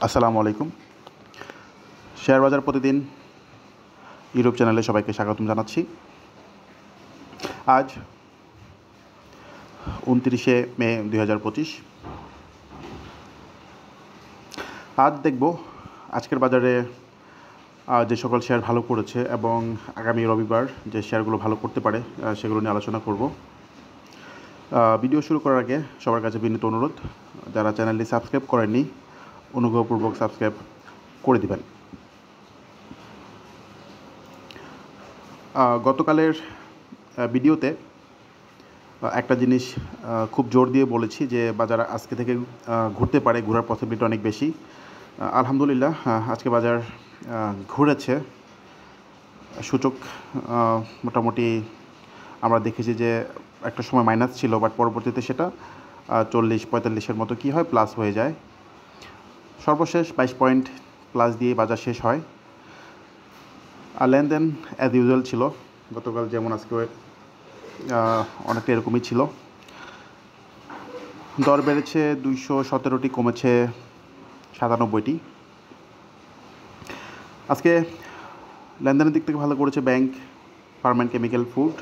আসসালামু আলাইকুম। শেয়ার বাজার প্রতিদিন ইউটিউব চ্যানেলে সবাইকে স্বাগতম জানাচ্ছি। আজ 29শে মে 2025। আজ দেখব আজকের বাজারে যে সকল শেয়ার ভালো করেছে এবং আগামী রবিবার যে শেয়ারগুলো ভালো করতে পারে সেগুলো নিয়ে আলোচনা করব। ভিডিও শুরু করার আগে সবার কাছে বিনীত অনুরোধ, যারা চ্যানেলটি সাবস্ক্রাইব করেননি অনুগ্রহপূর্বক সাবস্ক্রাইব করে দিবেন। গতকালের ভিডিওতে একটা জিনিস খুব জোর দিয়ে বলেছি যে বাজার আজকে থেকে ঘুরতে পারে, ঘোরার পসিবিলিটি অনেক বেশি। আলহামদুলিল্লাহ আজকে বাজার ঘুরেছে। সূচক মোটামুটি আমরা দেখেছি যে একটা সময় মাইনাস ছিল, বাট পরবর্তীতে সেটা 40-45-এর মতো কী হয় প্লাস হয়ে যায়। সর্বশেষ 22 পয়েন্ট প্লাস দিয়ে বাজার শেষ হয়। আর লেনদেন অ্যাজ ইউজুয়াল ছিল, গতকাল যেমন আজকে অনেকটা এরকমই ছিল। দর বেড়েছে 217টি, কমেছে 97টি। আজকে লেনদেনের দিক থেকে ভালো করেছে bank, pharm and chemical, food.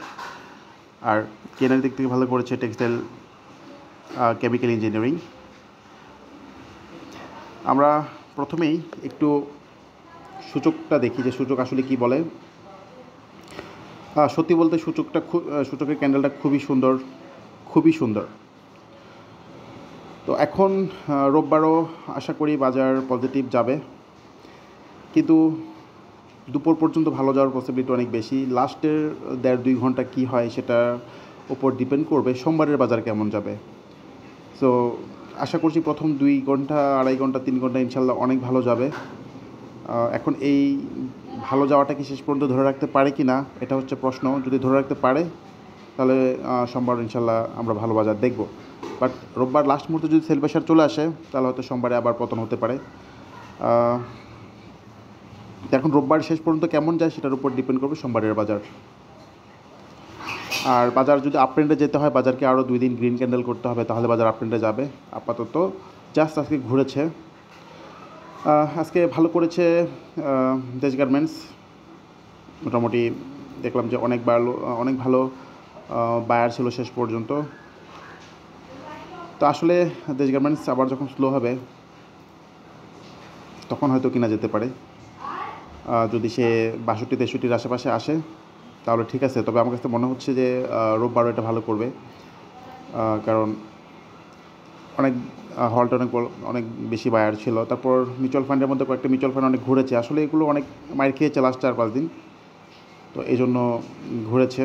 আর কেনার দিক থেকে ভালো করেছে টেক্সটাইল, কেমিক্যাল ইঞ্জিনিয়ারিং। আমরা প্রথমেই একটু সূচকটা দেখি যে সূচক আসলে কি বলে। সত্যি বলতে সূচকের ক্যান্ডেলটা খুবই সুন্দর। তো এখন রোববারও আশা করি বাজার পজিটিভ যাবে, কিন্তু দুপুর পর্যন্ত ভালো যাওয়ার পসিবিলিটি অনেক বেশি। লাস্টের 1.5-2 ঘন্টা কি হয় সেটার উপর ডিপেন্ড করবে সোমবারের বাজার কেমন যাবে। সো আশা করছি প্রথম 2 ঘন্টা, 2.5 ঘন্টা, 3 ঘন্টা ইনশাল্লাহ অনেক ভালো যাবে। এখন এই ভালো যাওয়াটা কি শেষ পর্যন্ত ধরে রাখতে পারে কি না, এটা হচ্ছে প্রশ্ন। যদি ধরে রাখতে পারে তাহলে সোমবার ইনশাল্লাহ আমরা ভালো বাজার দেখব। বাট রোববার লাস্ট মুহূর্তে যদি সেল প্রেশার চলে আসে তাহলে হয়তো সোমবারে আবার পতন হতে পারে। এখন রোববার শেষ পর্যন্ত কেমন যায় সেটার উপর ডিপেন্ড করবে সোমবারের বাজার। আর বাজার যদি আপট্রেন্ডে যেতে হয়, বাজারকে আরও 2 দিন গ্রিন ক্যান্ডেল করতে হবে, তাহলে বাজার আপট্রেন্ডে যাবে। আপাতত জাস্ট আজকে ঘুরেছে। আজকে ভালো করেছে দেশ গার্মেন্টস। মোটামুটি দেখলাম যে অনেক ভালো বায়ার ছিল শেষ পর্যন্ত। তো আসলে দেশ গার্মেন্টস আবার যখন স্লো হবে তখন হয়তো কিনা যেতে পারে। যদি সে 62-63-র আশেপাশে আসে তাহলে ঠিক আছে। তবে আমার কাছে মনে হচ্ছে যে রোববারও এটা ভালো করবে, কারণ হলটা অনেক বেশি বায়ার ছিল। তারপর মিউচুয়াল ফান্ডের মধ্যে কয়েকটা মিউচুয়াল ফান্ড অনেক ঘুরেছে। আসলে এগুলো অনেক মার খেয়েছে লাস্ট 4-5 দিন, তো এই জন্য ঘুরেছে।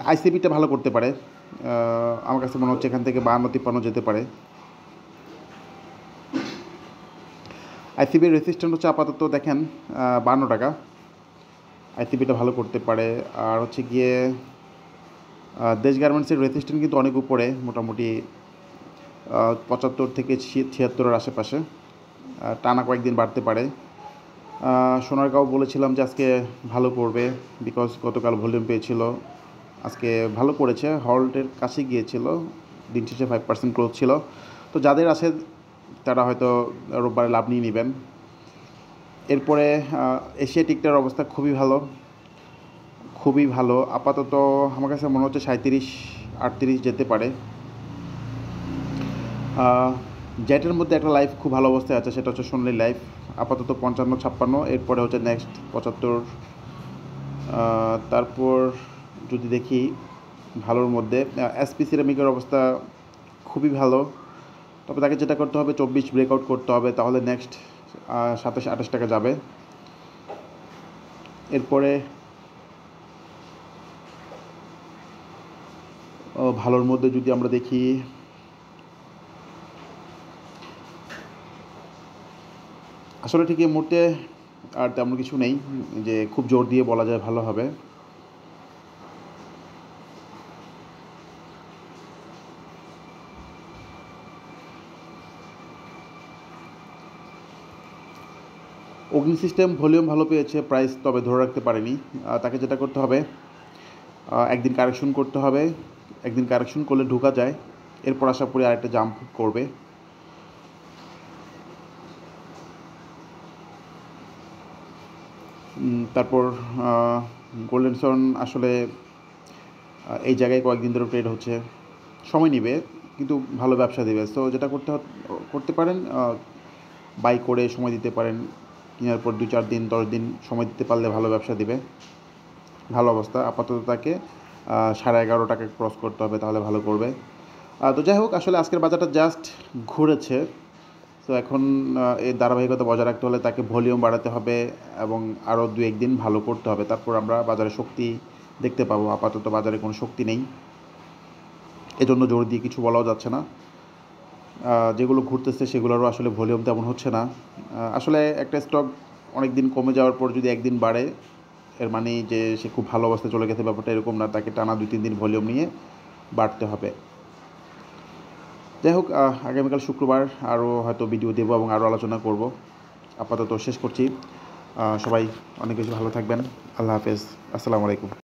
আইসিবিটা ভালো করতে পারে, আমার কাছে মনে হচ্ছে এখান থেকে 52-53 যেতে পারে। আইসিবির রেসিস্ট্যান্ট হচ্ছে আপাতত দেখেন 52 টাকা। আইসিবিটা ভালো করতে পারে। আর হচ্ছে গিয়ে দেশ গার্মেন্টসের রেসিস্ট্যান্ট কিন্তু অনেক উপরে, মোটামুটি 75-76-এর আশেপাশে। টানা কয়েকদিন বাড়তে পারে। সোনারগাঁও বলেছিলাম যে আজকে ভালো করবে, বিকজ গতকাল ভলিউম পেয়েছিল, আজকে ভালো করেছে। হল্টের কাছে গিয়েছিল, দিন শেষে 5% ক্লোজ ছিল। তো যাদের আছে তারা হয়তো রোববারে লাভ নিয়ে নেবেন। এরপরে এশিয়াটিকটার অবস্থা খুবই ভালো। আপাতত আমার কাছে মনে হচ্ছে 37-38 যেতে পারে। জেটের মধ্যে একটা লাইফ খুব ভালো অবস্থায় আছে, সেটা হচ্ছে সোনালী লাইফ, আপাতত 55-56। এরপরে হচ্ছে নেক্সট 75। তারপর যদি দেখি ভালোর মধ্যে এসপি সিরামিকের অবস্থা খুবই ভালো। তবে তাকে যেটা করতে হবে 24 ব্রেকআউট করতে হবে, তাহলে নেক্সট 27-28 টাকা যাবে। এরপরে ভালোর মধ্যে যদি আমরা দেখি আসলে ঠিক এই মুহূর্তে আর তেমন কিছু নেই যে খুব জোর দিয়ে বলা যায় ভালো হবে। অগ্নি সিস্টেম ভলিউম ভালো পেয়েছে, প্রাইস তবে ধরে রাখতে পারেনি। তাকে যেটা করতে হবে একদিন কারেকশন করতে হবে। একদিন কারেকশন করলে ঢোকা যায়, এরপর আশা করি আরেকটা জাম্প করবে। তারপর গোল্ডেন সন আসলে এই জায়গায় কয়েকদিন ধরে ট্রেড হচ্ছে, সময় নেবে কিন্তু ভালো ব্যবসা দেবে। সো যেটা করতে পারেন, বাই করে সময় দিতে পারেন, কেনার পর 2-4 দিন 10 দিন সময় দিতে পারলে ভালো ব্যবসা দিবে, ভালো অবস্থা। আপাতত তাকে 11.5 টাকা ক্রস করতে হবে, তাহলে ভালো করবে। তো যাই হোক, আসলে আজকের বাজারটা জাস্ট ঘুরেছে। তো এখন এর ধারাবাহিকতা বজায় রাখতে হলে তাকে ভলিউম বাড়াতে হবে এবং আরও 2-1 দিন ভালো করতে হবে, তারপর আমরা বাজারে শক্তি দেখতে পাবো। আপাতত বাজারে কোনো শক্তি নেই, এজন্য জোর দিয়ে কিছু বলাও যাচ্ছে না। যেগুলো ঘুরতেছে সেগুলোরও আসলে ভলিউম তেমন হচ্ছে না। আসলে একটা স্টক অনেক দিন কমে যাওয়ার পর যদি একদিন বাড়ে, এর মানে যে সে খুব ভালো অবস্থায় চলে গেছে, ব্যাপারটা এরকম না। তাকে টানা 2-3 দিন ভলিউম নিয়ে বাড়তে হবে। যাই হোক, আগামীকাল শুক্রবার আরও হয়তো ভিডিও দেবো এবং আরও আলোচনা করব। আপাতত শেষ করছি। সবাই অনেক বেশি ভালো থাকবেন। আল্লাহ হাফেজ। আসসালামু আলাইকুম।